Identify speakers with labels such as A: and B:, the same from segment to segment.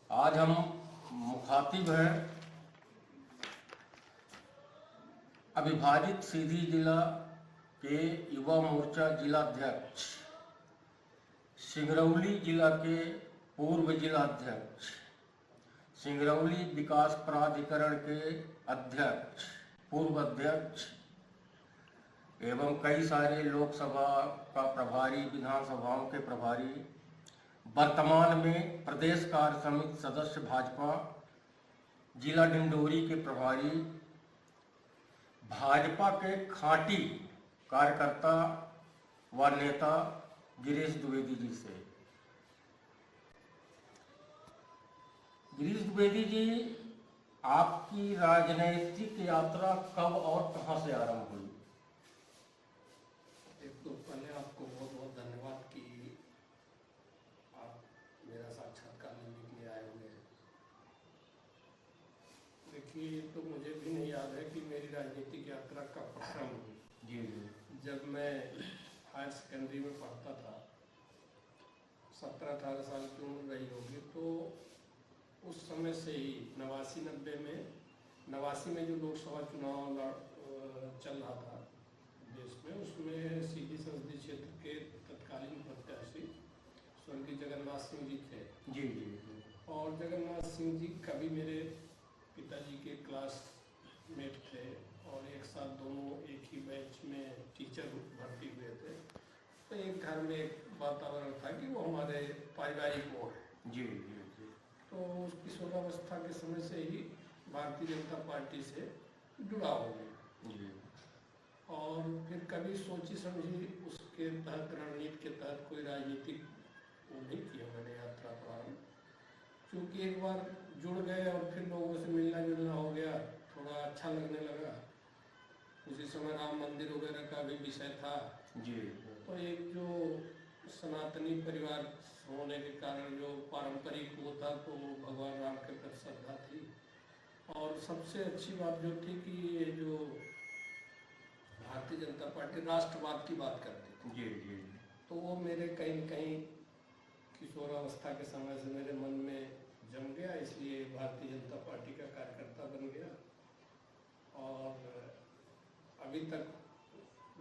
A: आज हम मुखातिब हैं अविभाजित सीधी जिला के युवा मोर्चा जिलाध्यक्ष, सिंगरौली जिला के पूर्व जिलाध्यक्ष, सिंगरौली विकास प्राधिकरण के अध्यक्ष, पूर्व अध्यक्ष एवं कई सारे लोकसभा का प्रभारी, विधानसभाओं के प्रभारी, वर्तमान में प्रदेश कार्य समिति सदस्य भाजपा, जिला डिंडोरी के प्रभारी, भाजपा के खांटी कार्यकर्ता व नेता गिरीश द्विवेदी जी से। गिरीश द्विवेदी जी, आपकी राजनीतिक यात्रा कब और कहां से आरंभ हुई?
B: एक तो पहले आपको बहुत बहुत धन्यवाद कि आप मेरा साक्षात्कार लेने के लिए आए हुए हैं। देखिए, तो मुझे भी नहीं याद है कि मेरी राजनीतिक यात्रा कब प्रारंभ हुई।
A: जी जी।
B: जब मैं हायर सेकेंडरी में पढ़ता था, 17-18 साल की उम्र रही होगी, तो उस समय से ही 89-90 में, 89 में जो लोकसभा चुनाव चल रहा था देश में, उसमें सीधी संसदीय क्षेत्र के तत्कालीन प्रत्याशी स्वर्गीय जगन्नाथ सिंह जी थे।
A: जी जी जी।
B: और जगन्नाथ सिंह जी कभी मेरे पिताजी के क्लासमेट थे और एक साथ दोनों एक ही बैच में टीचर भर्ती हुए थे। तो एक घर में एक वातावरण था कि वो हमारे पारिवारिक वो है।
A: जी जी जी।
B: तो उस किशोरावस्था के समय से ही भारतीय जनता पार्टी से जुड़ा हो गया
A: जी।
B: और फिर कभी सोची समझी उसके तहत, रणनीति के तहत कोई राजनीतिक वो नहीं किया मैंने यात्रा प्रारंभ। क्योंकि एक बार जुड़ गए और फिर लोगों से मिलना जुलना हो गया, थोड़ा अच्छा लगने लगा। उसी समय राम मंदिर वगैरह का भी विषय था
A: जी।
B: तो एक जो सनातनी परिवार होने के कारण जो पारंपरिक वो था, तो भगवान राम के प्रति श्रद्धा थी। और सबसे अच्छी बात जो थी कि ये जो भारतीय जनता पार्टी राष्ट्रवाद की बात करती थी,
A: जी जी।
B: तो वो मेरे कहीं न कहीं किशोरावस्था के समय से मेरे मन में जम गया, इसलिए भारतीय जनता पार्टी का कार्यकर्ता बन गया और अभी तक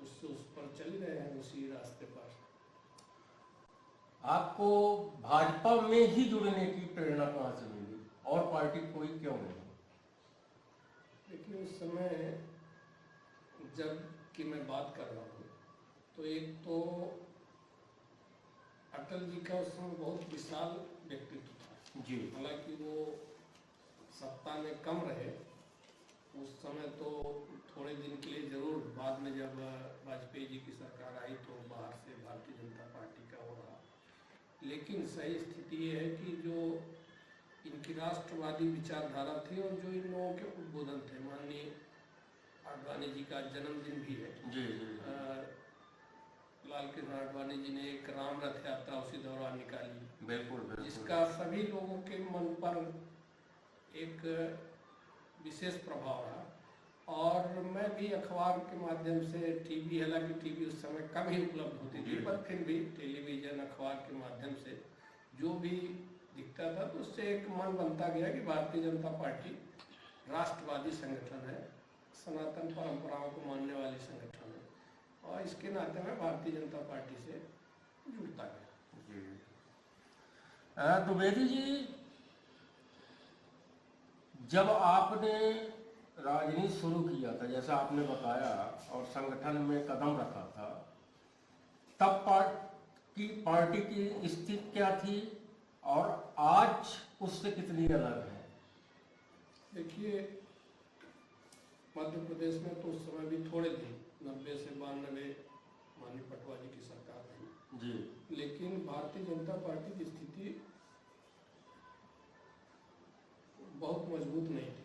B: उस पर चल रहे हैं, उसी रास्ते पर।
A: आपको भाजपा में ही जुड़ने की प्रेरणा कहाँ से मिली और पार्टी कोई क्यों नहीं?
B: देखिए, उस समय जब की मैं बात कर रहा हूँ, तो एक तो अटल जी का उस समय बहुत विशाल व्यक्तित्व था
A: जी।
B: हालांकि वो सत्ता में कम रहे उस समय, तो थोड़े दिन के लिए जरूर, बाद में जब वाजपेयी जी की सरकार आई तो बाहर से भारतीय जनता पार्टी का हो रहा। लेकिन सही स्थिति ये है कि जो इनकी राष्ट्रवादी विचारधारा थी और जो इन लोगों के उद्बोधन थे, माननीय आडवाणी जी का जन्मदिन भी है।
A: जी जी।
B: लाल कृष्ण आडवाणी जी ने एक राम रथ यात्रा उसी दौरान निकाली,
A: बिल्कुल बिल्कुल,
B: जिसका सभी लोगों के मन पर एक विशेष प्रभाव रहा। और मैं भी अखबार के माध्यम से, टीवी, हालांकि टीवी उस समय कम ही उपलब्ध होती थी, पर फिर भी टेलीविजन, अखबार के माध्यम से जो भी दिखता था, तो उससे एक मन बनता गया कि भारतीय जनता पार्टी राष्ट्रवादी संगठन है, सनातन परंपराओं को मानने वाली संगठन है, और इसके नाते मैं भारतीय जनता पार्टी से जुड़ता गया।
A: जी। द्विवेदी जी, जब आपने राजनीति शुरू किया था, जैसा आपने बताया, और संगठन में कदम रखा था, तब पार्टी की स्थिति क्या थी और आज उससे कितनी अलग है?
B: देखिए, मध्य प्रदेश में तो उस समय भी थोड़े थे, 90 से 92 माननीय पटवारी की सरकार थी
A: जी।
B: लेकिन भारतीय जनता पार्टी की स्थिति बहुत मजबूत नहीं थी।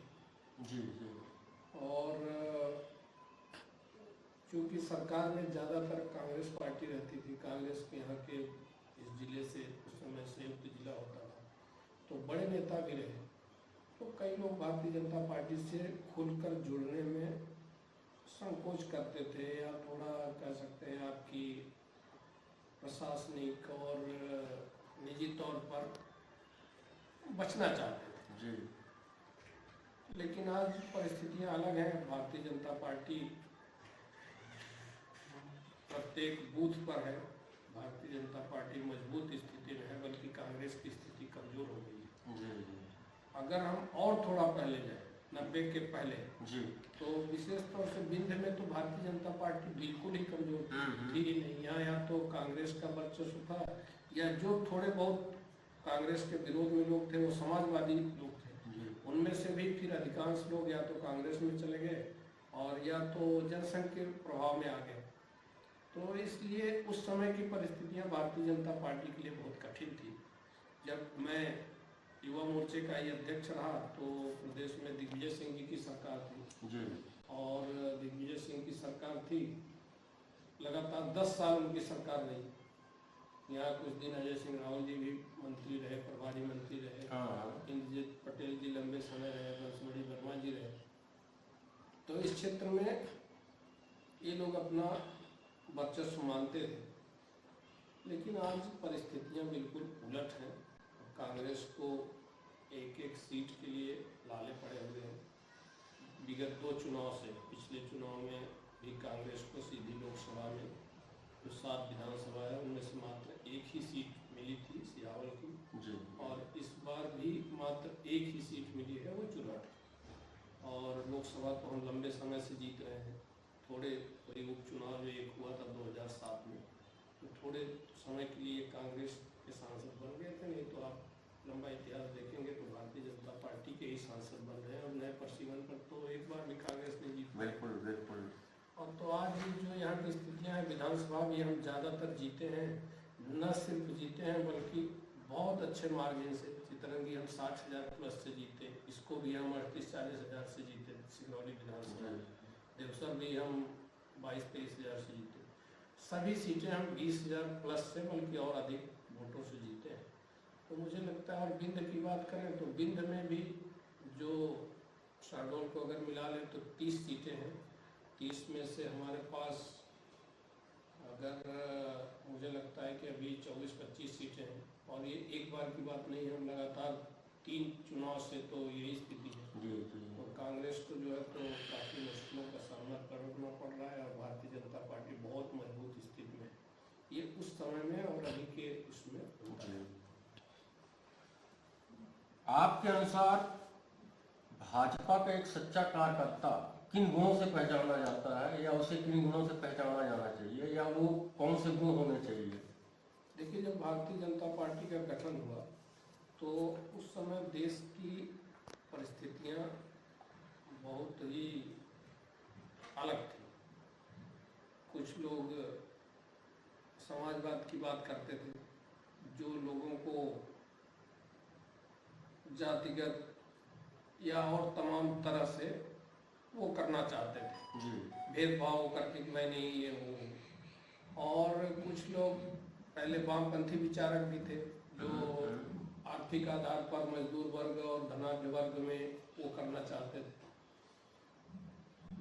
A: जी जी।
B: और चूंकि सरकार में ज़्यादातर कांग्रेस पार्टी रहती थी, कांग्रेस के यहाँ के इस जिले से उस समय संयुक्त जिला होता था, तो बड़े नेता भी रहे, तो कई लोग भारतीय जनता पार्टी से खुलकर जुड़ने में संकोच करते थे, या थोड़ा कह सकते हैं आपकी प्रशासनिक और निजी तौर पर बचना चाहते थे।
A: जी।
B: लेकिन आज परिस्थितियां अलग हैं। भारतीय जनता पार्टी प्रत्येक बूथ पर है। भारतीय जनता पार्टी मजबूत स्थिति में है, बल्कि कांग्रेस की स्थिति कमजोर हो गई है।
A: जी।
B: अगर हम और थोड़ा पहले जाए, 90 के पहले,
A: जी।
B: तो विशेष तौर से विंध्य में तो भारतीय जनता पार्टी बिल्कुल ही कमजोर थी ही नहीं। यहाँ या तो कांग्रेस का वर्चस्व था, या जो थोड़े बहुत कांग्रेस के विरोध में लोग थे वो समाजवादी लोग थे। उनमें से भी फिर अधिकांश लोग या तो कांग्रेस में चले गए और या तो जनसंघ के प्रभाव में आ गए। तो इसलिए उस समय की परिस्थितियां भारतीय जनता पार्टी के लिए बहुत कठिन थी। जब मैं युवा मोर्चे का ही अध्यक्ष रहा तो प्रदेश में दिग्विजय सिंह जी की सरकार थी
A: जी।
B: और दिग्विजय सिंह की सरकार थी, लगातार 10 साल उनकी सरकार रही। यहाँ कुछ दिन अजय सिंह रावल जी भी मंत्री रहे, प्रभारी मंत्री रहे, इंद्रजीत पटेल जी लंबे समय रहे, बंसुमणि वर्मा जी रहे। तो इस क्षेत्र में ये लोग अपना वर्चस्व मानते थे। लेकिन आज परिस्थितियां बिल्कुल उलट हैं। कांग्रेस को एक एक सीट के लिए लाले पड़े हुए हैं। विगत 2 चुनाव से, पिछले चुनाव में भी कांग्रेस को सीधी लोकसभा में जो 7 विधानसभा है उनमें से मात्र एक ही सीट मिली थी, सियावल की
A: जी।
B: और इस बार भी मात्र एक ही सीट मिली है, वो चुनाव। और लोकसभा तो हम लंबे समय से जीत रहे हैं। थोड़े कोई उपचुनाव जो एक हुआ था 2007 में, तो थोड़े समय के लिए कांग्रेस के सांसद बन गए थे, नहीं तो आप लंबा इतिहास देखेंगे तो भारतीय जनता पार्टी के ही सांसद बन रहे हैं। और नए प्रसीमन पर तो एक बार भी कांग्रेस ने जीत।
A: बिल्कुल बिल्कुल।
B: और तो आज जो यहाँ की स्थितियाँ हैं, विधानसभा भी हम ज़्यादातर जीते हैं। न सिर्फ जीते हैं बल्कि बहुत अच्छे मार्जिन से। चितरंगी हम 60,000 प्लस से जीते, इसको भी हम 38-40 हज़ार से जीते सिंगरौली विधानसभा। देवसर भी हम 22-23 हज़ार से जीते। सभी सीटें हम 20,000 प्लस से बल्कि और अधिक वोटों से जीते हैं। तो मुझे लगता है, और विंध्य की बात करें तो विंध्य में भी जो शहडोल को अगर मिला लें तो 30 सीटें हैं। 30 में से हमारे पास अगर मुझे लगता है कि अभी 24-25 सीटें हैं। और ये एक बार की बात नहीं है, हम लगातार 3 चुनाव से तो यही स्थिति है। और कांग्रेस को जो है तो काफ़ी मुश्किलों का सामना करना पड़ रहा है और भारतीय जनता पार्टी बहुत मजबूत स्थिति में है। ये उस समय में और अभी के उसमें होता है।
A: आपके अनुसार भाजपा का एक सच्चा कार्यकर्ता किन गुणों से पहचाना जाता है, या उसे किन गुणों से पहचाना जाना चाहिए, या वो कौन से गुण होने चाहिए?
B: देखिए, जब भारतीय जनता पार्टी का गठन हुआ तो उस समय देश की परिस्थितियां बहुत ही अलग थी। कुछ लोग समाजवाद की बात करते थे, जो लोगों को जातिगत या और तमाम तरह से वो करना चाहते थे, भेदभाव करके कि मैं नहीं ये हूँ। और कुछ लोग पहले वामपंथी विचारक भी थे, जो आर्थिक आधार पर मजदूर वर्ग और धनाढ्य वर्ग में वो करना चाहते थे।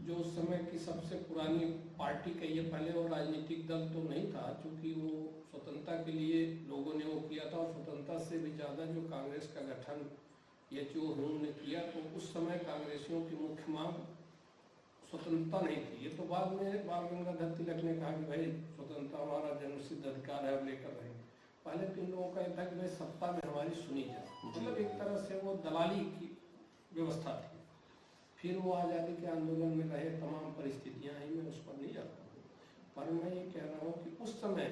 B: जो उस समय की सबसे पुरानी पार्टी कहिए पहले, और राजनीतिक दल तो नहीं था, क्योंकि वो स्वतंत्रता के लिए लोगों ने वो किया था। और स्वतंत्रता से भी ज़्यादा जो कांग्रेस का गठन ये जो उन्होंने किया, तो उस समय कांग्रेसियों की मुख्य मांग स्वतंत्रता नहीं थी। ये तो बाद में बाल गंगाधर तिलक ने कहा कि भाई स्वतंत्रता हमारा जन्मसिद्ध अधिकार है, अब लेकर रहेंगे। पहले तो इन लोगों का यह था कि भाई सत्ता में हमारी सुनी जाए, मतलब एक तरह से वो दलाली की व्यवस्था थी। फिर वो आज़ादी के आंदोलन में रहे, तमाम परिस्थितियाँ आई, मैं उस पर नहीं जाता हूँ। पर मैं ये कह रहा हूँ कि उस समय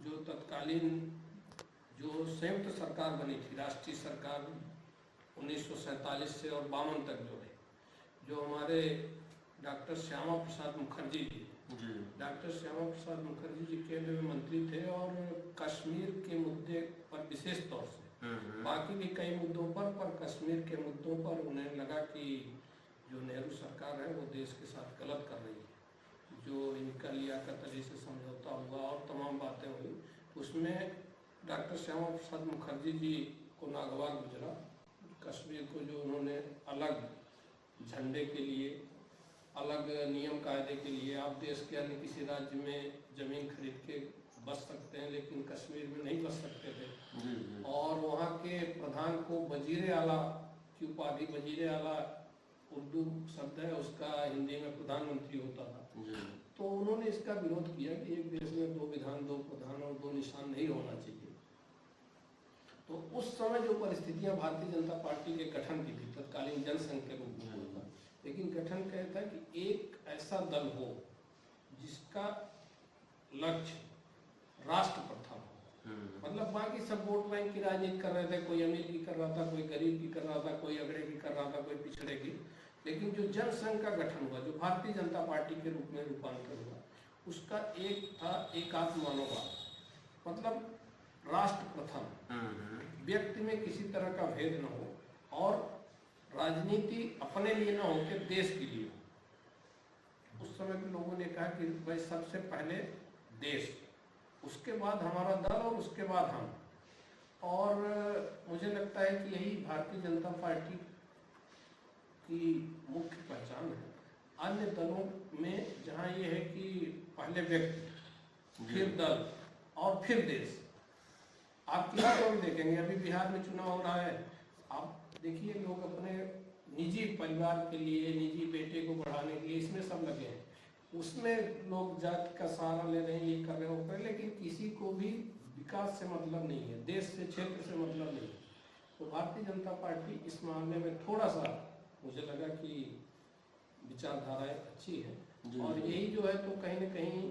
B: जो तत्कालीन जो संयुक्त सरकार बनी थी, राष्ट्रीय सरकार 1947 से और 52 तक जो है, जो हमारे डॉक्टर श्यामा प्रसाद मुखर्जी जी, डॉक्टर श्यामा प्रसाद मुखर्जी जी केंद्र में मंत्री थे और कश्मीर के मुद्दे पर विशेष तौर से, बाकी भी कई मुद्दों पर कश्मीर के मुद्दों पर उन्हें लगा कि जो नेहरू सरकार है वो देश के साथ गलत कर रही है। जो इनका लियाकत अली से समझौता हुआ और तमाम बातें हुई, उसमें डॉक्टर श्यामा प्रसाद मुखर्जी जी को नागवार गुजरा। कश्मीर को जो उन्होंने अलग झंडे के लिए, अलग नियम कायदे के लिए, आप देश के अन्य किसी राज्य में ज़मीन खरीद के बस सकते हैं लेकिन कश्मीर में नहीं बस सकते थे। और वहाँ के प्रधान प्रधान को वजीर आला की उपाधि, वजीर आला उर्दू शब्द है उसका, हिंदी में प्रधानमंत्री होता था। तो उन्होंने इसका विरोध किया कि एक देश में 2 विधान 2 प्रधान और 2 निशान नहीं होना चाहिए। तो उस समय जो परिस्थितियां भारतीय जनता पार्टी के गठन की थी, तत्कालीन जनसंघ के रूप में होता, लेकिन गठन कहता है कि एक ऐसा दल हो जिसका लक्ष्य राष्ट्र प्रथम हो। मतलब बाकी सब वोट बैंक की राजनीति कर रहे थे, कोई अमीर की कर रहा था, कोई गरीब की कर रहा था, कोई अगड़े की कर रहा था, कोई पिछड़े की। लेकिन जो जनसंघ का गठन हुआ, जो भारतीय जनता पार्टी के रूप में रूपांतर हुआ, उसका एक था एकात्म मनोभाव, मतलब राष्ट्र प्रथम, व्यक्ति में किसी तरह का भेद न हो और राजनीति अपने लिए न हो कि देश के लिए हो। उस समय के लोगों ने कहा कि भाई सबसे पहले देश, उसके बाद हमारा दल और उसके बाद हम। और मुझे लगता है कि यही भारतीय जनता पार्टी की मुख्य पहचान है। अन्य दलों में जहां ये है कि पहले व्यक्ति, फिर दल और फिर देश। आप किसी को भी देखेंगे, अभी बिहार में चुनाव हो रहा है, आप देखिए लोग अपने निजी परिवार के लिए, निजी बेटे को बढ़ाने के लिए इसमें सब लगे हैं। उसमें लोग जाति का सहारा ले रहे हैं, ये कर रहे हैं, वो कर रहे हैं, लेकिन किसी को भी विकास से मतलब नहीं है, देश से, क्षेत्र से मतलब नहीं है। तो भारतीय जनता पार्टी इस मामले में थोड़ा सा मुझे लगा कि विचारधाराएं अच्छी है। और यही जो है तो कहीं न कहीं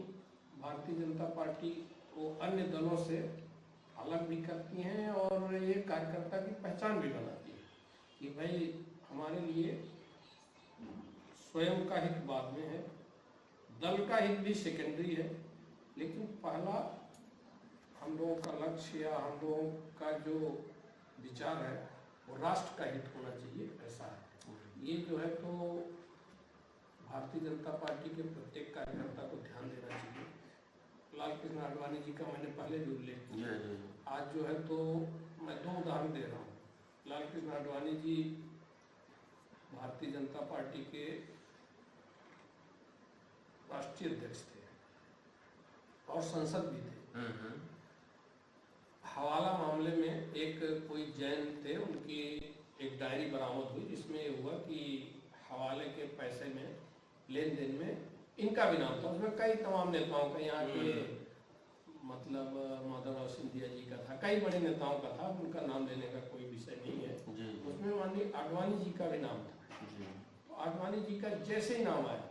B: भारतीय जनता पार्टी को अन्य दलों से अलग भी करती हैं और ये कार्यकर्ता की पहचान भी बनाती है कि भाई हमारे लिए स्वयं का हित बाद में है, दल का हित भी सेकेंडरी है, लेकिन पहला हम लोगों का लक्ष्य या हम लोगों का जो विचार है वो राष्ट्र का हित होना चाहिए, ऐसा है। ये जो है तो भारतीय जनता पार्टी के प्रत्येक कार्यकर्ता को ध्यान देना चाहिए। लाल कृष्ण आडवाणी जी का मैंने पहले भी उल्लेख किया। आज जो है तो मैं 2 उदाहरण दे रहा हूँ। लाल कृष्ण आडवाणी जी भारतीय जनता पार्टी के राष्ट्रीय अध्यक्ष थे और संसद भी थे। हवाला मामले में एक कोई जैन थे, उनकी एक डायरी बरामद हुई जिसमें ये हुआ कि हवाले के पैसे में, लेन देन में इनका भी नाम था। उसमें कई तमाम नेताओं का, यहाँ के मतलब माधवराव सिंधिया जी का था, कई बड़े नेताओं का था, उनका नाम लेने का कोई विषय नहीं है। उसमें माननीय आडवाणी जी का भी नाम था। तो आडवाणी जी का जैसे ही नाम आया,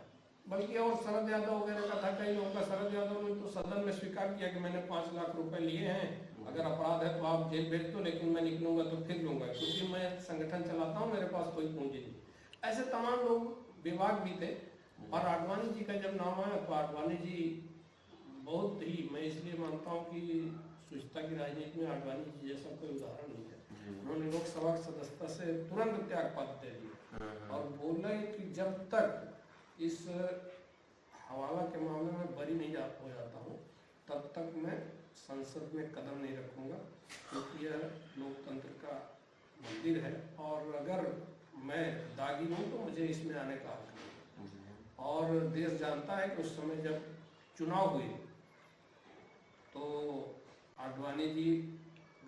B: बल्कि और शरद यादव वगैरह का था, कई लोगों का। शरद यादव ने तो सदन में स्वीकार किया कि मैंने 5 लाख रुपए लिए हैं, अगर अपराध है तो आप जेल भेज दो, लेकिन मैं निकलूंगा तो फिर लूंगा, क्योंकि मैं संगठन चलाता हूँ, मेरे पास कोई पूंजी नहीं। ऐसे तमाम लोग विभाग भी थे। और आडवाणी जी का जब नाम आया तो आडवाणी जी बहुत ही, मैं इसलिए मानता हूँ कि स्वच्छता की राजनीति में आडवाणी जी जैसा कोई उदाहरण नहीं है। उन्होंने लोकसभा सदस्यता से तुरंत त्यागपत्र दे दिया और बोला कि जब तक इस हवाला के मामले में बरी नहीं हो जाता हूँ तब तक मैं संसद में कदम नहीं रखूंगा, क्योंकि यह लोकतंत्र का मंदिर है और अगर मैं दागी हूँ तो मुझे इसमें आने का हक नहीं। और देश जानता है कि उस समय जब चुनाव हुए तो आडवाणी जी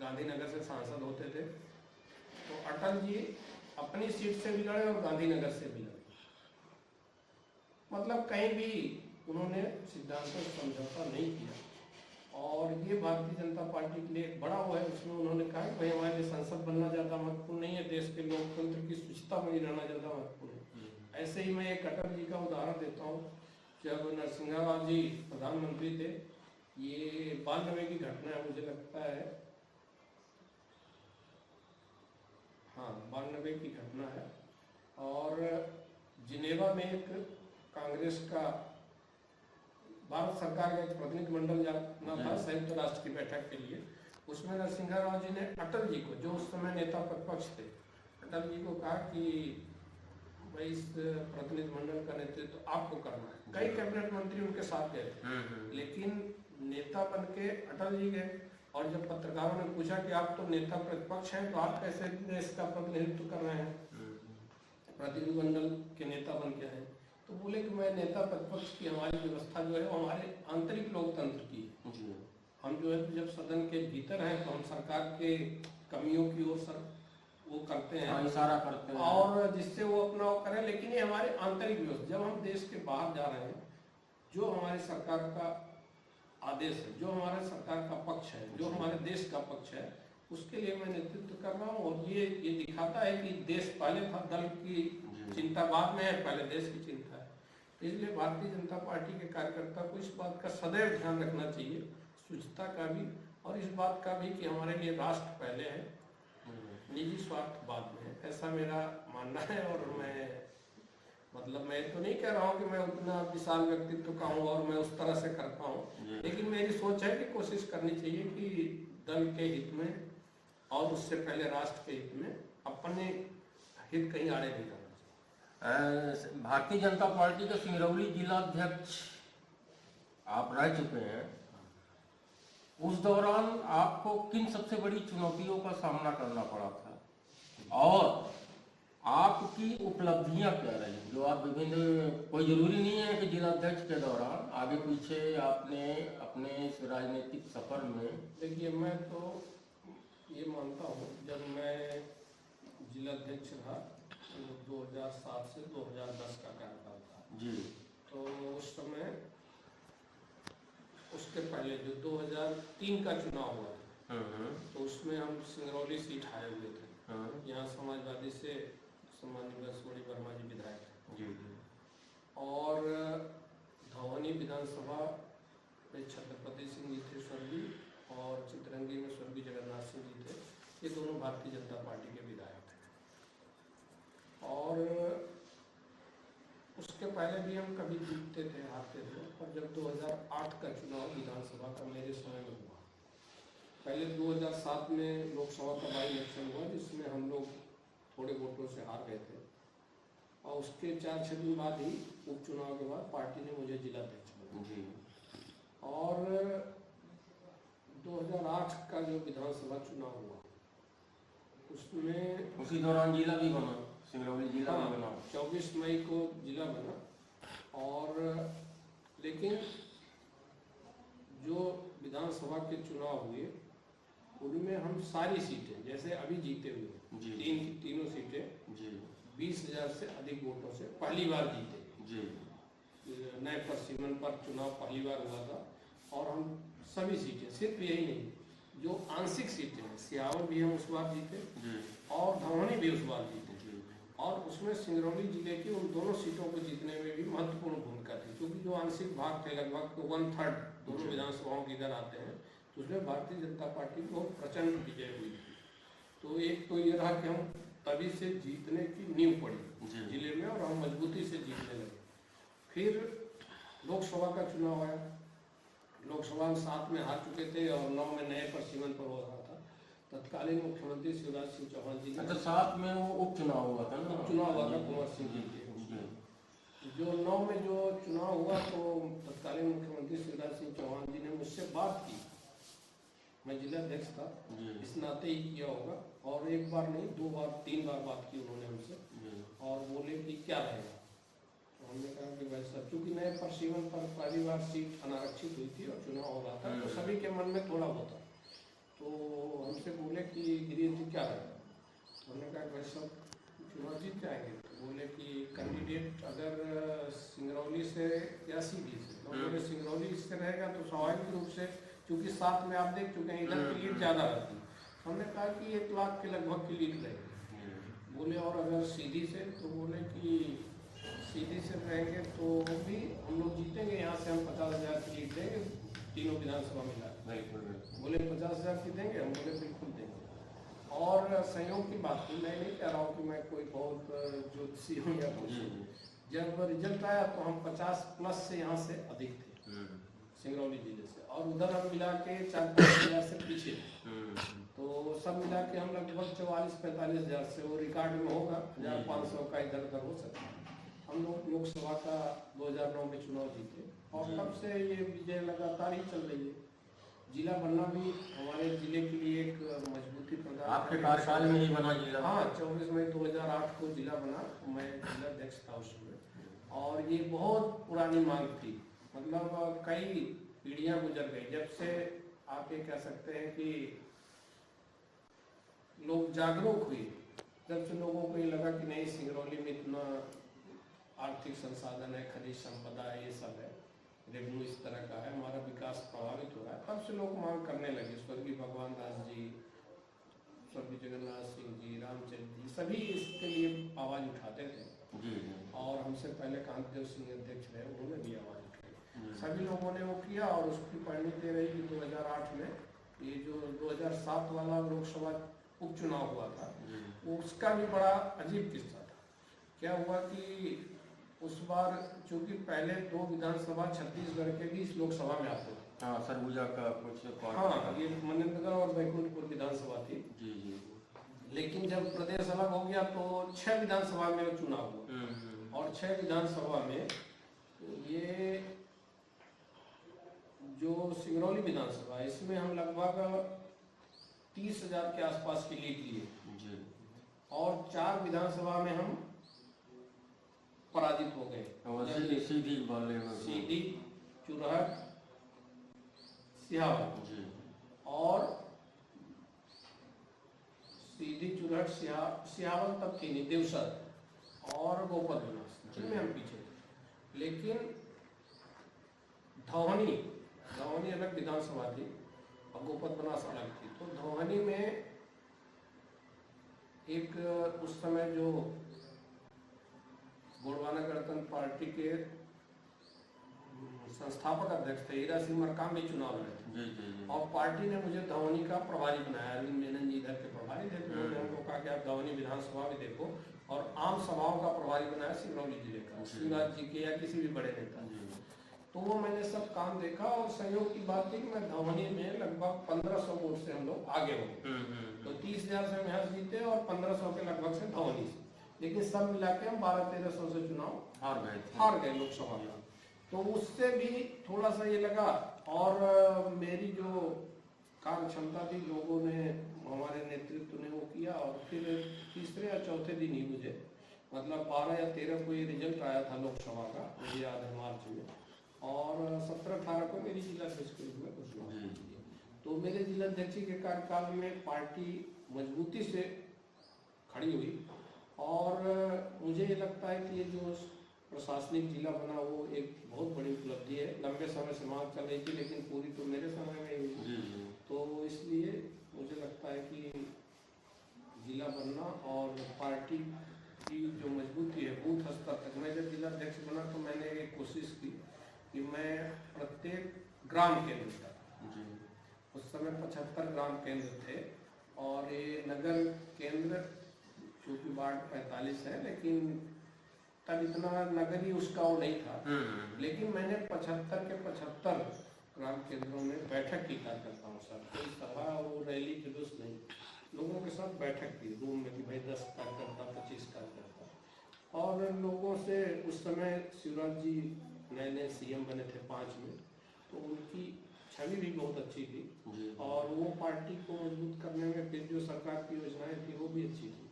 B: गांधीनगर से सांसद होते थे, तो अटल जी अपनी सीट से भी लड़े और गांधीनगर से भी लड़े। मतलब कहीं भी उन्होंने सिद्धांतों से समझौता नहीं किया। और ये भारतीय जनता पार्टी के लिए एक बड़ा वो है। उसमें उन्होंने कहा कि भाई हमारे लिए संसद बनना ज़्यादा महत्वपूर्ण नहीं है, देश के लोकतंत्र की शुचिता बनी रहना ज़्यादा महत्वपूर्ण है। ऐसे ही मैं एक अटल जी का उदाहरण देता हूँ। जब नरसिंहा राव जी प्रधानमंत्री थे, ये 92 की घटना है, मुझे लगता है, हाँ 92 की घटना है। और जिनेवा में एक कांग्रेस का, भारत सरकार का एक प्रतिनिधिमंडल जाना था संयुक्त राष्ट्र की बैठक के लिए। उसमें नरसिंहा राव जी ने अटल जी को, जो उस समय नेता प्रतिपक्ष थे, अटल जी को कहा कि भाई इस प्रतिनिधिमंडल का नेतृत्व तो आपको करना है। कई कैबिनेट मंत्री उनके साथ गए थे, लेकिन नेता बन के अटल जी गए। और जब पत्रकारों ने पूछा कि आप तो नेता प्रतिपक्ष हैं, तो आप कैसे देश का प्रतिनिधित्व कर रहे हैं, प्रतिनिधिमंडल के नेता बन के आए? तो बोले कि मैं नेता प्रतिपक्ष की, हमारी व्यवस्था जो है वो हमारे आंतरिक लोकतंत्र की है। हम जो है जब सदन के भीतर हैं तो हम सरकार के कमियों की ओर वो करते हैं,
A: हाँ, इशारा करते हैं
B: और जिससे वो अपना वो करें। लेकिन ये हमारे आंतरिक व्यवस्था, जब हम देश के बाहर जा रहे हैं, जो हमारी सरकार का आदेश है, जो हमारे सरकार का पक्ष है, जो हमारे देश का पक्ष है, उसके लिए मैं नेतृत्व कर रहा हूँ। और ये दिखाता है कि देश पहले था, दल की चिंता बाद में है, पहले देश की चिंता है। इसलिए भारतीय जनता पार्टी के कार्यकर्ता को इस बात का सदैव ध्यान रखना चाहिए, शुचिता का भी, और इस बात का भी कि हमारे लिए राष्ट्र पहले है, निजी स्वार्थ बाद में है। ऐसा मेरा मानना है। और मैं तो नहीं कह रहा हूँ कि मैं उतना विशाल व्यक्तित्व का हूँ और मैं उस तरह से करता हूँ, लेकिन मेरी सोच है कि कोशिश करनी चाहिए कि दल के हित में और उससे पहले राष्ट्र के हित में अपने हित कहीं आड़े नहीं करना चाहिए।
A: भारतीय जनता पार्टी के सिंगरौली जिला अध्यक्ष आप रह चुके हैं, उस दौरान आपको किन सबसे बड़ी चुनौतियों का सामना करना पड़ा था, और आपकी उपलब्धियां क्या रही जो आप विभिन्न, कोई जरूरी नहीं है कि जिला अध्यक्ष के दौरान, आगे पीछे आपने अपने इस राजनीतिक सफर में?
B: देखिए, मैं तो ये मानता हूँ, जब मैं जिला अध्यक्ष रहा तो 2007 से 2010 का कार्यकाल था
A: जी,
B: तो उस समय, उसके पहले जो 2003 का चुनाव हुआ था, तो उसमें हम सिंगरौली सीट हारे हुए थे। यहाँ समाजवादी से सम्माननीय बसवड़ी वर्मा जी विधायक थे, और धौनी विधानसभा में छत्रपति सिंह जी थे स्वर्गीय, और चितरंगी में स्वर्गीय जगन्नाथ सिंह जी थे। ये दोनों भारतीय जनता पार्टी के विधायक थे। और उसके पहले भी हम कभी जीतते थे, हारते थे। और जब 2008 का चुनाव विधानसभा का मेरे समय में हुआ, पहले 2007 में लोकसभा का बाई इलेक्शन हुआ, जिसमें हम लोग थोड़े वोटों से हार गए थे, और उसके 4-6 दिन बाद ही उपचुनाव के बाद पार्टी ने मुझे जिला अध्यक्ष बनाया। और 2008 का जो विधानसभा चुनाव हुआ, उसमें
A: उसी दौरान जिला भी बना, सिंगरौली जिला भी बना।
B: 24 मई को जिला बना। और लेकिन जो विधानसभा के चुनाव हुए, उनमें हम सारी सीटें, जैसे अभी जीते हुए तीनों सीटें 20,000 से अधिक वोटों से पहली बार जीते। नए प्रसीमन पर चुनाव पहली बार हुआ था, और हम सभी सीटें, सिर्फ यही नहीं, जो आंशिक सीटें हैं, सियावर भी हम उस बार जीते और धौनी भी उस बार जीते। और उसमें सिंगरौली जिले की उन दोनों सीटों को जीतने में भी महत्वपूर्ण भूमिका थी, क्योंकि जो आंशिक भाग थे, लगभग 1/3 दोनों विधानसभाओं के इधर आते हैं, तो उसमें भारतीय जनता पार्टी की बहुत प्रचंड विजय हुई थी। तो एक तो ये रहा कि हम तभी से जीतने की नींव पड़ी जिले में, और हम मजबूती से जीतने लगे। फिर लोकसभा का चुनाव आया, लोकसभा में 7 में हार चुके थे और 9 में नए प्रसीमन पर हो रहा था। तत्कालीन मुख्यमंत्री शिवराज सिंह चौहान जी,
A: अच्छा, 7 में वो उपचुनाव हुआ था ना?
B: उपचुनाव हुआ था कुंवर सिंह जी के। जो 9 में जो चुनाव हुआ, तो तत्कालीन मुख्यमंत्री शिवराज सिंह चौहान जी ने मुझसे बात की, मैं जिला अध्यक्ष था, इस नाते ही किया होगा, और एक बार नहीं, 2 बार 3 बार बात की उन्होंने हमसे, और बोले कि क्या रहेगा। तो हमने कहा कि वैसा, चूंकि नए प्रसीमन पर पहली बार सीट अनारक्षित हुई थी और चुनाव हो रहा था, तो सभी के मन में थोड़ा होता, तो हमसे बोले कि गिरीश जी क्या रहेगा। हमने कहा वैसा चुनाव जीत जाएंगे। तो बोले कि कैंडिडेट अगर सिंगरौली से या सीधी से, तो बोले सिंगरौली से रहेगा तो स्वाभाविक रूप से, क्योंकि 7 में आप देख चुके हैं इधर की लीड ज़्यादा रहती है। हमने कहा कि 1 लाख के लगभग की लीड रहेगी। बोले और अगर सीधी से, तो बोले कि सीधी से रहेंगे तो भी हम लोग जीतेंगे, यहाँ से हम 50,000 की लीड देंगे, तीनों विधानसभा मिला। बोले 50,000 की देंगे, हम बोले बिल्कुल देंगे। और संयोग की बात थी, मैं नहीं कह रहा हूँ कि मैं कोई बहुत ज्योतिषी हूँ या कुछ। जब रिजल्ट आया तो हम 50+ से यहाँ से अधिक थे सिंगरौली जिले से, और उधर हम मिला के 4-5 हज़ार से पीछे, तो सब मिला के हम लगभग 44-45 हज़ार से, वो रिकॉर्ड में होगा, 1,500 का इधर उधर हो सकता है। हम लोग लोकसभा का 2009 में चुनाव जीते, और तब से ये विजय लगातार ही चल रही है। जिला बनना भी हमारे जिले के लिए एक मजबूती प्रदान,
A: आपके कार्यकाल में ही बना जिला?
B: हाँ, 24 मई 2008 को जिला बना, मैं जिला अध्यक्ष था उसमें। और ये बहुत पुरानी मांग थी, मतलब कई पीढ़ियां गुजर गई, जब से आप ये कह सकते हैं कि लोग जागरूक हुए जब से लोगों को ये लगा कि नहीं सिंगरौली में इतना आर्थिक संसाधन है, खनिज संपदा है, ये सब है, रेवेन्यू इस तरह का है, हमारा विकास प्रभावित हो रहा है, तब से लोग मांग करने लगे। स्वर्गीय भगवान दास जी, स्वर्गीय जगन्नाथ सिंह जी, रामचंद्र जी, सभी इसके लिए आवाज़ उठाते थे। और हमसे पहले कांतिदेव सिंह अध्यक्ष रहे, उन्होंने भी आवाज़ उठाई। सभी लोगों ने वो किया और उसकी परिणति दे रही कि 2008 में ये जो 2007 वाला लोकसभा उपचुनाव हुआ था, उसका भी बड़ा अजीब किस्सा था। क्या हुआ कि उस बार चूंकि पहले 2 विधानसभा छत्तीसगढ़ के भी इस लोकसभा में आते थे।
A: हाँ, सरगुजा का कुछ
B: हाँ, ये मनेन्द्रगढ़ और बैकुंठपुर विधानसभा थी।
A: जी जी।
B: लेकिन जब प्रदेश अलग हो गया तो 6 विधानसभा में चुनाव हुआ और 6 विधानसभा में ये जो सिंगरौली विधानसभा है, इसमें हम लगभग 30,000 के आसपास की लीड लिए और 4 विधानसभा में हम पराजित हो गए। सीधी, चुरहट, सिहावल और सीधी, चुरहट, सिहावल तक थी नहीं, देवसर और गोपदनास, जिनमें हम पीछे थे। लेकिन धौहनी अलग विधानसभा थी और गोपदनास अलग थी। तो धौहनी में एक उस समय जो गोंडवाना गणतंत्र पार्टी के संस्थापक अध्यक्ष थे हीरा सिंह मरकाम भी चुनाव लड़े थे और पार्टी ने मुझे धौहनी का प्रभारी बनाया। अरविंद मेनन जी इधर के प्रभारी थे, तो उन्होंने हमको कहा कि आप धौहनी विधानसभा भी देखो और आम सभाओं का प्रभारी बनाया सिंगरौली जिले का, शिवराज जी के या किसी भी बड़े नेता। तो वो मैंने सब काम देखा और संयोग की बात थी कि मैं धौहनी में लगभग 1500 वोट से हम लोग आगे हो गए। तो 30,000 से महज जीते और 1500 के लगभग से धौहनी से, लेकिन सब मिला के हम 1200-1300 से चुनाव हार गए लोकसभा में। तो उससे भी थोड़ा सा ये लगा और मेरी जो कार्य क्षमता थी, लोगों ने, हमारे नेतृत्व ने वो किया और फिर तीसरे या चौथे दिन ही मुझे मतलब 12 या 13 को ये रिजल्ट आया था लोकसभा का, मुझे याद है मार्च में, और 17-18 को मेरी जिलाध्यक्ष के रूप में घोषणा की। तो मेरे जिलाध्यक्ष के कार्यकाल में पार्टी मजबूती से खड़ी हुई और मुझे ये लगता है कि ये जो प्रशासनिक जिला बना वो एक बहुत बड़ी उपलब्धि है। लंबे समय से मांग चल रही थी लेकिन पूरी तो मेरे समय में हुई, तो इसलिए मुझे लगता है कि जिला बनना और पार्टी की जो मजबूती है बूथ स्तर तक, मैं जब जिलाध्यक्ष बना तो मैंने एक कोशिश की कि मैं प्रत्येक ग्राम केंद्र तक, उस समय 75 ग्राम केंद्र थे और ये नगर केंद्र चूँकि वार्ड 45 है लेकिन तब इतना नगरी उसका वो नहीं था, लेकिन मैंने 75 के 75 ग्राम केंद्रों में बैठक की कार्यकर्ताओं के साथ, कोई सभा और रैली जुलूस नहीं, लोगों के साथ बैठक की रूम में कि भाई 10 कार्यकर्ता 25 कार्यकर्ता, और लोगों से उस समय शिवराज जी नए सीएम बने थे 5 में, तो उनकी छवि भी बहुत अच्छी थी और वो पार्टी को मजबूत करने में फिर जो सरकार की योजनाएं थी वो भी अच्छी थी।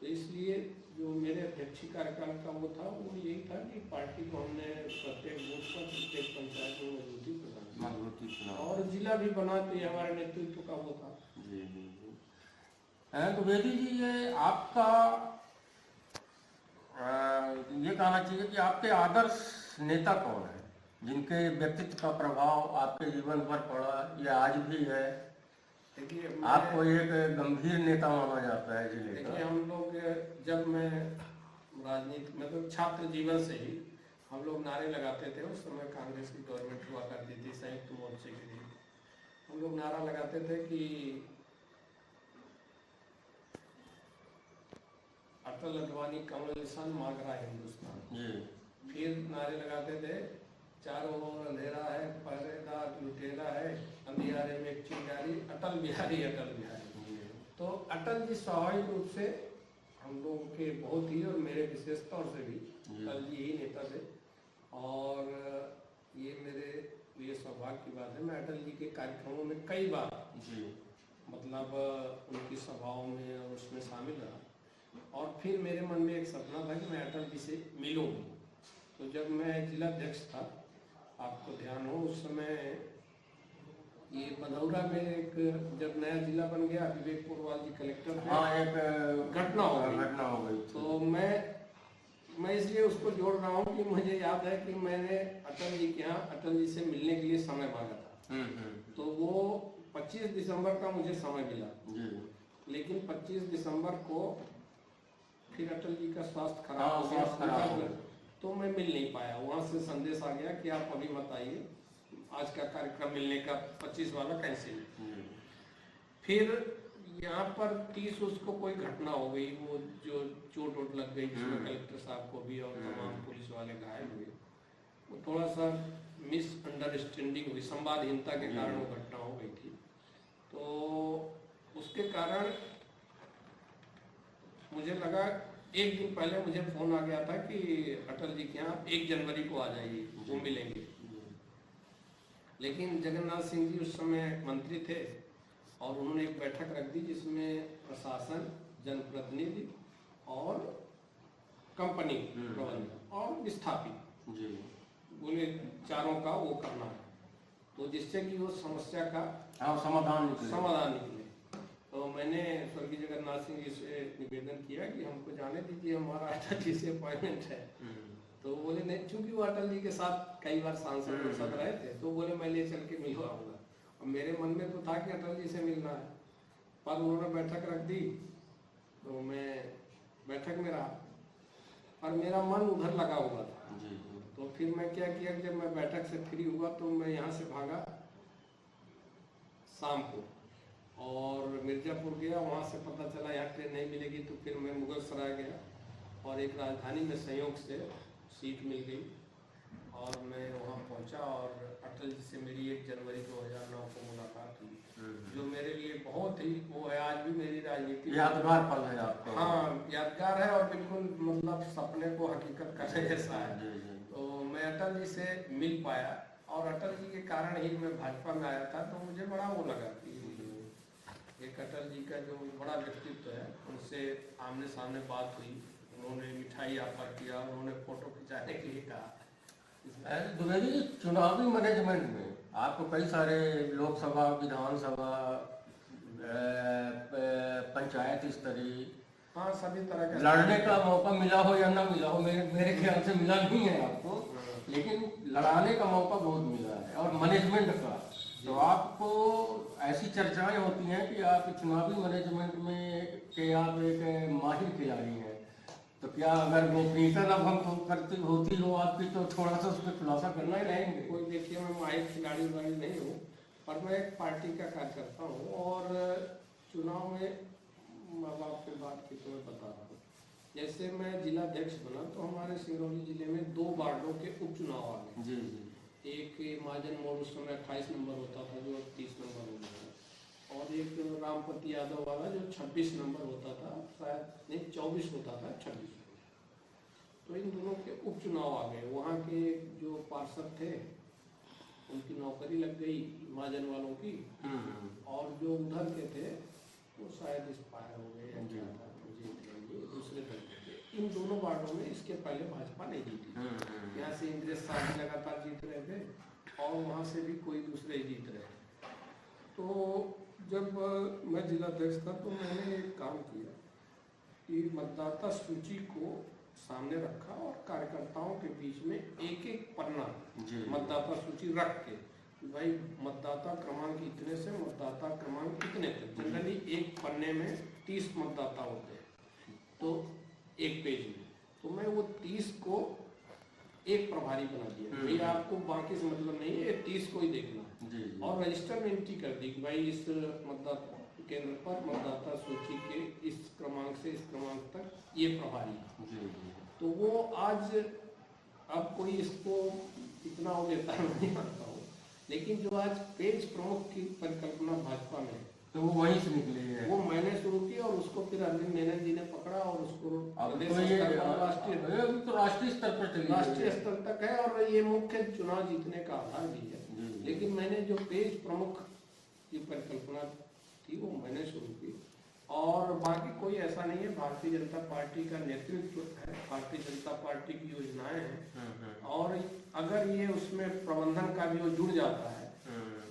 B: तो इसलिए जो मेरे अध्यक्षीय कार्यकाल का वो था वो यही था कि पार्टी को हमने प्रत्येक बूथ पर, प्रत्येक पंचायत में मजबूती प्रदान और जिला भी बना, तो ये हमारे नेतृत्व का वो था।
A: तो बेदी जी, ये आपका ये कहना चाहिए कि आपके आदर्श नेता कौन है जिनके व्यक्तित्व का प्रभाव आपके जीवन पर पड़ा या आज भी है?
B: देखिए,
A: आपको एक गंभीर नेता माना जाता है जिले का।
B: देखिए, हम लोग जब मैं राजनीति मतलब छात्र जीवन से ही हम लोग नारे लगाते थे, उस समय कांग्रेस की गवर्नमेंट हुआ करती थी, संयुक्त मोर्चे के लिए हम लोग नारा लगाते थे कि अटल, अडवाणी, कमल निशान, मांग रहा हिंदुस्तान। फिर नारे लगाते थे चारों ओर अंधेरा है, पहरेदार लुटेरा है, अंधियारे में एक चिंगारी, अटल बिहारी अटल बिहारी। तो अटल जी स्वाभाविक रूप से हम लोगों के बहुत ही और मेरे विशेष तौर से भी अटल जी ही नेता थे और ये मेरे लिए सौभाग्य की बात है, मैं अटल जी के कार्यक्रमों में कई बार मतलब उनकी सभाओं में और उसमें शामिल रहा और फिर मेरे मन में एक सपना था कि मैं अटल जी से मिलूँ। तो जब मैं जिलाध्यक्ष था, आपको ध्यान हो उस समय ये बधौरा में एक जब नया जिला बन गया, विवेक पोरवाल जी कलेक्टर थे,
A: हाँ, एक
B: घटना हो गई।
A: थी।
B: तो मैं इसलिए उसको जोड़ रहा हूँ कि मुझे याद है कि मैंने अटल जी के यहाँ अटल जी से मिलने के लिए समय मांगा था। तो वो 25 दिसंबर का मुझे समय मिला
A: जी।
B: लेकिन 25 दिसंबर को फिर अटल जी का स्वास्थ्य खराब
A: हाँ,
B: हो
A: स्वास्थ्य खराब हो
B: गया,
A: गया।
B: तो मैं मिल नहीं पाया। वहाँ से संदेश आ गया कि आप अभी मत आइए, आज का कार्यक्रम मिलने का 25 वाला कैंसिल। फिर यहाँ पर 30 उसको कोई घटना हो गई, वो जो चोट वोट लग गई जिसमें कलेक्टर साहब को भी और तमाम पुलिस वाले घायल हुए, वो थोड़ा सा मिसअंडरस्टैंडिंग हुई, संवादहीनता के कारण वो घटना हो गई थी। तो उसके कारण मुझे लगा, एक दिन पहले मुझे फोन आ गया था कि अटल जी के यहाँ 1 जनवरी को आ जाइए, वो मिलेंगे। लेकिन जगन्नाथ सिंह जी उस समय मंत्री थे और उन्होंने एक बैठक रख दी जिसमें प्रशासन, जनप्रतिनिधि और कंपनी प्रबंधन और विस्थापित बोले चारों का वो करना है, तो जिससे कि वो समस्या का
A: समाधान
B: निकले। तो मैंने स्वर्गीय जगन्नाथ सिंह जी से निवेदन किया कि हमको जाने दीजिए, हमारा अटल जी से अपॉइंटमेंट है। तो बोले नहीं, चूंकि वो अटल जी के साथ कई बार सांसद रहे थे, तो बोले मैं ले चल के मिलवाऊंगा। और मेरे मन में तो था कि अटल जी से मिलना है, पर उन्होंने बैठक रख दी तो मैं बैठक में रहा, और मेरा मन उधर लगा हुआ था। तो फिर मैं क्या किया, जब मैं बैठक से फ्री हुआ तो मैं यहाँ से भागा शाम को और मिर्जापुर गया। वहाँ से पता चला यहाँ ट्रेन नहीं मिलेगी, तो फिर मैं मुगल सराय गया और एक राजधानी में संयोग से सीट मिल गई और मैं वहाँ पहुँचा और अटल जी से मेरी 1 जनवरी 2009 को मुलाकात हुई, जो मेरे लिए बहुत ही वो है, आज भी मेरी राजनीति
A: यादगार पल है आपका।
B: हाँ, यादगार है और बिल्कुल मतलब सपने को हकीकत करने जैसा है। तो मैं अटल जी से मिल पाया और अटल जी के कारण ही मैं भाजपा में आया था। तो मुझे बड़ा वो लगा कि एक अटल जी का जो बड़ा व्यक्तित्व है, उनसे आमने सामने बात हुई, उन्होंने मिठाई ऑफर किया, उन्होंने फोटो खिंचाने के लिए कहा।
A: द्विवेदी जी, चुनावी मैनेजमेंट में आपको कई सारे लोकसभा, विधानसभा, पंचायत स्तरीय,
B: हाँ, सभी तरह का
A: लड़ने का मौका मिला हो या ना मिला हो, मेरे ख्याल से मिला नहीं है आपको, लेकिन लड़ाने का मौका बहुत मिला है और मैनेजमेंट का। तो आपको ऐसी चर्चाएं होती हैं कि आप चुनावी मैनेजमेंट में के आप एक माहिर खिलाड़ी हैं, तो क्या अगर गोपनीयता न भंग करती होती हो आपकी, तो थोड़ा सा उस पर खुलासा करना ही रहेंगे।
B: कोई देखिए, मैं माहिर खिलाड़ी नहीं हूँ, पर मैं एक पार्टी का कार्यकर्ता हूँ और चुनाव में अब आपके बात की तो मैं बता रहा हूँ। जैसे मैं जिलाध्यक्ष बना तो हमारे सिंगरौली जिले में 2 वार्डों के उपचुनाव आ गए।
A: जी।
B: एक महाजन मोड़ उस समय 28 नंबर होता था, जो 30 नंबर हो गया, और एक रामपति यादव वाला जो 26 नंबर होता था, शायद नहीं 24 होता था, 26। तो इन दोनों के उपचुनाव आ गए। वहाँ के जो पार्षद थे उनकी नौकरी लग गई महाजन वालों की, और जो उधर के थे वो शायद एक्सपायर हो गए या क्या था, मुझे दूसरे दल के थे। इन दोनों वार्डों में इसके पहले भाजपा नहीं जीती। यहाँ से इंद्रेश साहब लगातार जीत रहे थे और वहाँ से भी कोई दूसरे जीत रहे थे। तो जब मैं जिलाध्यक्ष था तो मैंने एक काम किया कि मतदाता सूची को सामने रखा और कार्यकर्ताओं के बीच में एक पन्ना मतदाता सूची रख के, भाई मतदाता क्रमांक इतने से मतदाता क्रमांक इतने तक, जनरली एक पन्ने में 30 मतदाता होते हैं, तो एक पेज में, तो मैं वो 30 को एक प्रभारी बना दिया। भाई आपको बाकी से मतलब नहीं है, 30 को ही देखना, और रजिस्टर में एंट्री कर दी कि भाई इस मतदाता केंद्र पर मतदाता सूची के इस क्रमांक से इस क्रमांक तक ये प्रभारी। तो वो आज अब कोई इसको इतना वो लेता नहीं मानता हूँ, लेकिन जो आज पेज प्रमुख की परिकल्पना भाजपा में,
A: तो वो वहीं से निकली है।
B: वो मैंने शुरू की और उसको फिर अरविंद मेनन जी ने पकड़ा और उसको
A: राष्ट्रीय स्तर पर
B: राष्ट्रीय स्तर तक है और ये मुख्य चुनाव जीतने का आधार भी है। लेकिन मैंने जो पेज प्रमुख की परिकल्पना थी वो मैंने शुरू की, और बाकी कोई ऐसा नहीं है। भारतीय जनता पार्टी का नेतृत्व है, भारतीय जनता पार्टी की योजनाएं हैं, और अगर ये उसमें प्रबंधन का भी वो जुड़ जाता है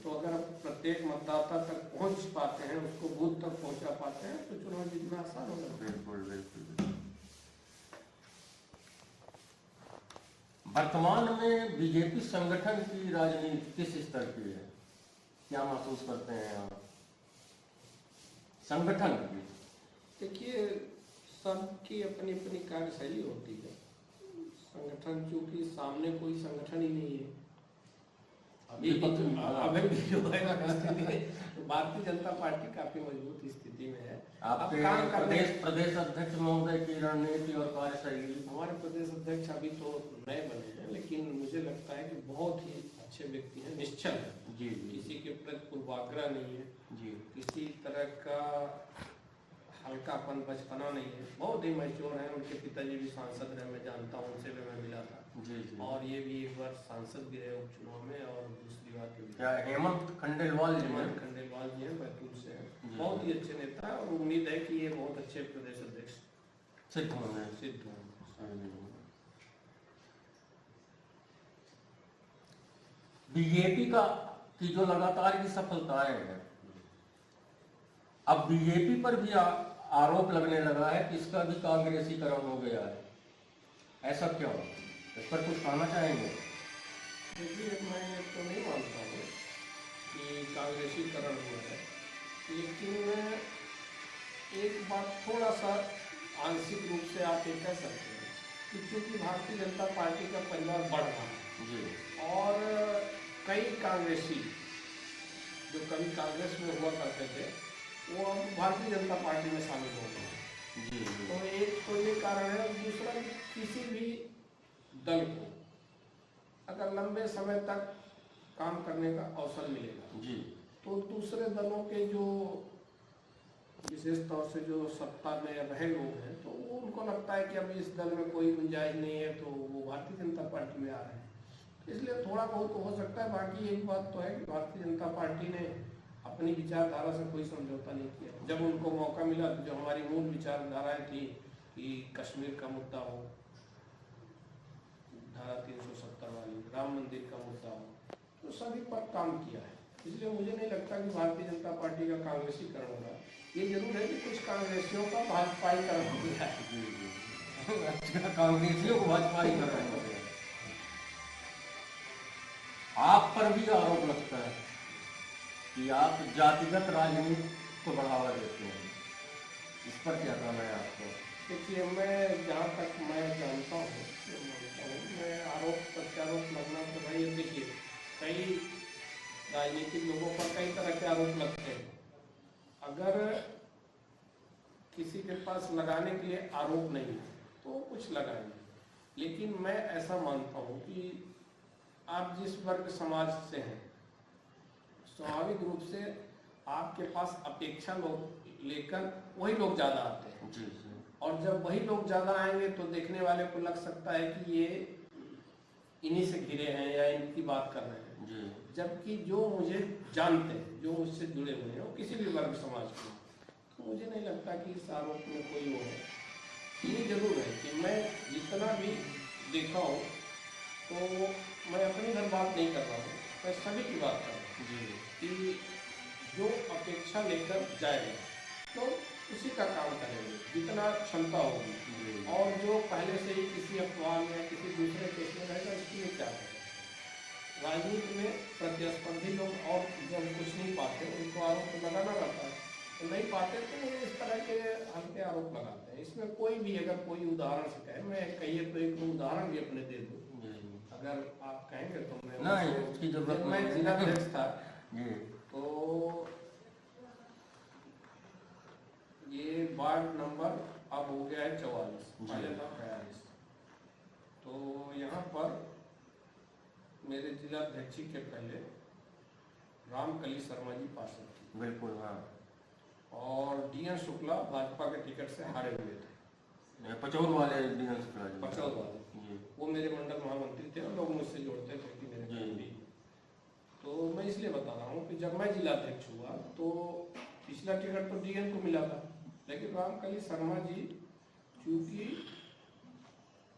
B: तो अगर प्रत्येक मतदाता तक पहुंच पाते हैं, उसको बूथ तक पहुंचा पाते हैं, तो चुनाव जीतना आसान हो जाता है।
A: बिल्कुल बिल्कुल। वर्तमान में बीजेपी संगठन की राजनीति किस स्तर की है, क्या महसूस करते हैं आप संगठन की?
B: देखिए, सबकी अपनी अपनी कार्यशैली होती है। संगठन, चूंकि सामने कोई संगठन ही नहीं है अभी भी जो है स्थिति, तो भारतीय जनता पार्टी काफी मजबूत स्थिति में है।
A: आपके प्रदेश अध्यक्ष महोदय की रणनीति और कार्यशैली?
B: हमारे प्रदेश अध्यक्ष अभी तो नए बने हैं, लेकिन मुझे लगता है कि बहुत ही अच्छे व्यक्ति हैं, निश्चल है
A: जी,
B: किसी के प्रति पूर्वाग्रह नहीं है
A: जी,
B: किसी तरह का हल्कापन बचपना नहीं है, बहुत ही मैच्योर है। उनके पिताजी भी सांसद रहे, मैं जानता हूँ, उनसे भी मैं मिला था।
A: जी, जी।
B: और ये भी एक बार सांसद भी रहे उपचुनाव में, और दूसरी बार के
A: क्या हेमंत खंडेलवाल जी हैं?
B: खंडेलवाल जी हैं, बैतूल से हैं, बहुत ही अच्छे नेता है, और उम्मीद है कि ये बहुत अच्छे प्रदेश अध्यक्ष
A: सिद्ध होंगे। बीजेपी की जो लगातार की सफलताएं हैं, अब बीजेपी पर भी आरोप लगने लगा है कि इसका भी कांग्रेसीकरण हो गया है, ऐसा क्यों? इस पर कुछ कहना चाहेंगे?
B: देखिए, मैं तो नहीं मानता हूँ कि कांग्रेसीकरण हुआ है, लेकिन एक बात थोड़ा सा आंशिक रूप से आप ये कह सकते हैं कि चूंकि भारतीय जनता पार्टी का परिवार बढ़ रहा है
A: जी,
B: और कई कांग्रेसी जो कभी कांग्रेस में हुआ करते थे, वो अब भारतीय जनता पार्टी में शामिल हो गए हैं।
A: जी,
B: तो एक तो ये कारण है, और दूसरा किसी भी दल को अगर लंबे समय तक काम करने का अवसर मिलेगा,
A: जी,
B: तो दूसरे दलों के जो विशेष तौर से जो सत्ता में रहे लोग हैं, तो वो उनको लगता है कि अब इस दल में कोई गुंजाइश नहीं है, तो वो भारतीय जनता पार्टी में आ रहे हैं। इसलिए थोड़ा बहुत हो सकता है। बाकी एक बात तो है कि भारतीय जनता पार्टी ने अपनी विचारधारा से कोई समझौता नहीं किया। जब उनको मौका मिला, तो जो हमारी मूल विचारधाराएं थी कि कश्मीर का मुद्दा हो, धारा 370 वाली, राम मंदिर का मुद्दा हो, तो सभी पर काम किया है। इसलिए मुझे नहीं लगता कि भारतीय जनता पार्टी का कांग्रेसीकरण होगा। ये जरूर है कि कुछ कांग्रेसियों का भाजपाईकरण हो गया है।
A: कांग्रेसियों को भाजपाईकरण हो गया। आप पर भी आरोप लगता है कि आप जातिगत राजनीति को बढ़ावा देते हैं, इस पर क्या कहना है आपको?
B: देखिए, मैं जहाँ तक मैं जानता हूँ, मैं आरोप प्रत्यारोप लगना तो भाई, देखिए कई राजनीतिक लोगों पर कई तरह के आरोप लगते हैं। अगर किसी के पास लगाने के लिए आरोप नहीं है तो कुछ लगाएंगे, लेकिन मैं ऐसा मानता हूँ कि आप जिस वर्ग समाज से हैं, स्वाभाविक रूप से आपके पास अपेक्षा लोग लेकर वही लोग ज़्यादा आते हैं।
A: जी, जी।
B: और जब वही लोग ज़्यादा आएंगे तो देखने वाले को लग सकता है कि ये इन्हीं से घिरे हैं या इनकी बात कर रहे हैं।
A: जी।
B: जबकि जो मुझे जानते हैं, जो मुझसे जुड़े हुए हैं, वो किसी भी वर्ग समाज के, तो मुझे नहीं लगता कि इस आरोप में कोई वो है। ये जरूर है कि मैं जितना भी देखा हूँ, तो मैं अपनी घर बात नहीं कर रहा हूँ, मैं सभी की बात कर रहा हूँ कि जो अपेक्षा लेकर जाएगा तो उसी का काम करेंगे जितना क्षमता होगी, और जो पहले से ही किसी अफवाह में या किसी दूसरे केस में रहेगा, इसके लिए क्या करें। राजनीति में प्रतिस्पर्धी लोग और जब कुछ नहीं पाते उनको आरोप लगाना रहता है, तो नहीं पाते तो वो इस तरह के हल्के आरोप लगाते हैं। इसमें कोई भी अगर कोई उदाहरण से कहे, मैं कहिए तो एक उदाहरण भी अपने दे दूँ, अगर आप कहेंगे तो मैं जिलाध्यक्ष था, तो ये वार्ड नंबर अब हो गया है 44, पहले था 42। तो यहाँ पर मेरे जिलाध्यक्षी के पहले रामकली शर्मा जी पार्षद थे।
A: बिल्कुल, हाँ।
B: और डीएन शुक्ला भाजपा के टिकट से हारे हुए थे।
A: पचौर वाले डीएन शुक्ला जी,
B: पचौर वाले, वो मेरे मंडल महामंत्री थे और लोग मुझसे जोड़ते थे कि मेरे जी। तो मैं इसलिए बता रहा हूँ कि जब मैं जिलाध्यक्ष हुआ तो पिछला टिकट तो डीएन को मिला था, लेकिन रामकली शर्मा जी चूंकि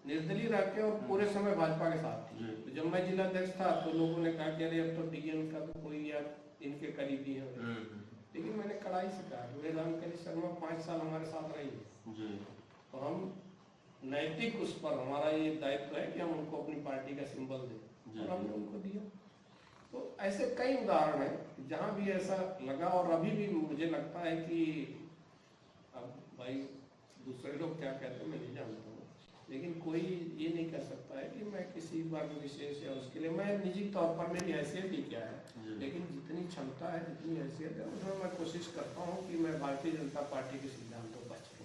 B: निर्दलीय रहते और पूरे समय भाजपा के साथ थी, तो जब मैं जिलाध्यक्ष था तो लोगों ने कहा कि अरे अब तो डीएन का तो कोई इनके करीबी हैं। लेकिन मैंने कड़ाई से कहा कि रामकली शर्मा 5 साल हमारे साथ रही है
A: जी।
B: तो हम नैतिक उस पर हमारा ये दायित्व है कि हम उनको अपनी पार्टी का सिंबल दें और हमने उनको दिया। तो ऐसे कई उदाहरण हैं जहाँ भी ऐसा लगा, और अभी भी मुझे लगता है कि अब भाई दूसरे लोग क्या कहते हैं मैं नहीं जानता हूँ, लेकिन कोई ये नहीं कर सकता है कि मैं किसी वर्ग विशेष या उसके लिए, मैं निजी तौर पर मेरी हैसियत ही क्या है, लेकिन जितनी क्षमता है जितनी हैसियत है उसमें मैं कोशिश करता हूँ कि मैं भारतीय जनता पार्टी के सिद्धांतों पर चलूँ।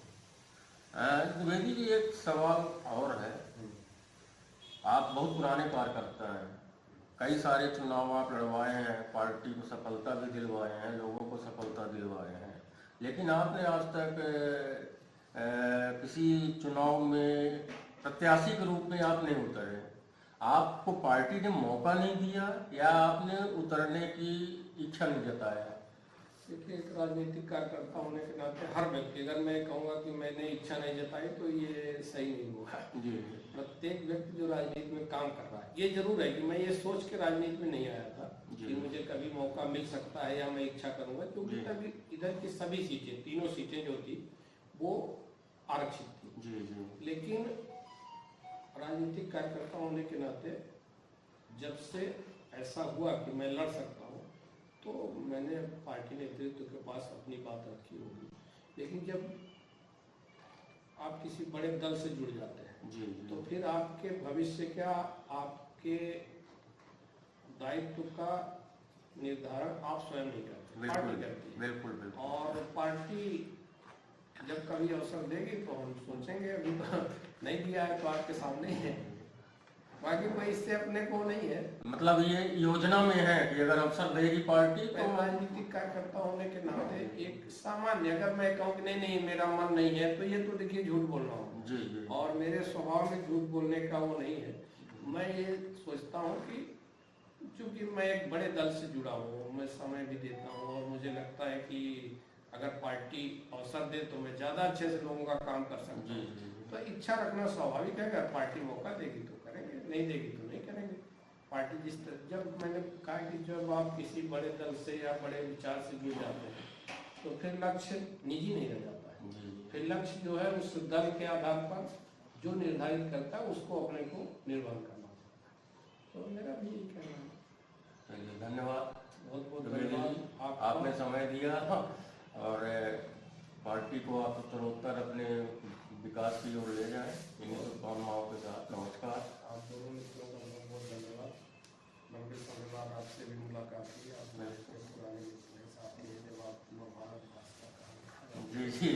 A: द्विवेदी जी, एक सवाल और है। आप बहुत पुराने कार्यकर्ता हैं, कई सारे चुनाव आप लड़वाए हैं, पार्टी को सफलता भी दिलवाए हैं, लोगों को सफलता दिलवाए हैं, लेकिन आपने आज तक किसी चुनाव में प्रत्याशी के रूप में आप नहीं उतरे। आपको पार्टी ने मौका नहीं दिया या आपने उतरने की इच्छा नहीं जताया?
B: देखिए, एक राजनीतिक कार्यकर्ता होने के नाते हर व्यक्ति, अगर मैं कहूँगा कि मैंने इच्छा नहीं जताई तो ये सही नहीं होगा
A: जी।
B: प्रत्येक व्यक्ति जो राजनीति में काम कर रहा है, ये जरूर है कि मैं ये सोच के राजनीति में नहीं आया था कि मुझे कभी मौका मिल सकता है या मैं इच्छा करूंगा, क्योंकि तभी इधर की सभी सीटें, तीनों सीटें जो थी वो आरक्षित थी।
A: जी।
B: लेकिन राजनीतिक कार्यकर्ता होने के नाते जब से ऐसा हुआ कि मैं लड़ सकता हूँ तो मैंने पार्टी नेतृत्व के पास अपनी बात रखी होगी। लेकिन जब आप किसी बड़े दल से जुड़ जाते हैं
A: जी।
B: तो फिर आपके भविष्य क्या, आपके दायित्व का निर्धारण आप स्वयं नहीं करते, पार्टी करती है।
A: बिल्कुल।
B: और पार्टी जब कभी अवसर देगी तो हम सोचेंगे, अभी तो नहीं दिया है तो आपके सामने है, बाकी कोई इससे अपने को नहीं है।
A: मतलब ये योजना में है कि अगर अवसर देगी पार्टी तो।
B: राजनीतिक कार्यकर्ता होने के नाते एक सामान्य, अगर मैं कहूँ कि नहीं मेरा मन नहीं है तो ये तो देखिए झूठ बोल रहा हूँ।
A: जी।
B: और मेरे स्वभाव में झूठ बोलने का वो नहीं है। मैं ये सोचता हूँ कि चूंकि मैं एक बड़े दल से जुड़ा हूँ, मैं समय भी देता हूँ और मुझे लगता है कि अगर पार्टी अवसर दे तो मैं ज़्यादा अच्छे से लोगों का काम कर सकता हूँ। तो इच्छा रखना स्वाभाविक है, अगर पार्टी मौका देगी तो करेंगे, नहीं देगी तो नहीं करेंगे। पार्टी जिस तरह, जब मैंने कहा कि जब आप किसी बड़े दल से या बड़े विचार से जुड़ जाते हैं तो फिर लक्ष्य निजी नहीं रह जाता है। फिर लक्ष्य जो है उस दल के आधार पर जो निर्धारित करता है उसको अपने को निर्वहन करना पड़ता है। तो मेरा भी यही कहना है।
A: चलिए, धन्यवाद।
B: बहुत धन्यवाद,
A: आपने समय दिया और पार्टी को आप उत्तरोत्तर अपने विकास की ओर ले जाएं। इन्हीं शुभकामनाओं के साथ नमस्कार।
B: आप दोनों मित्रों का बहुत बहुत धन्यवाद। लंबे समय बाद आपसे भी मुलाकात हुई, आप पुराने मित्र हैं, साथी हैं, जब आप भारत भाषा का
A: जी।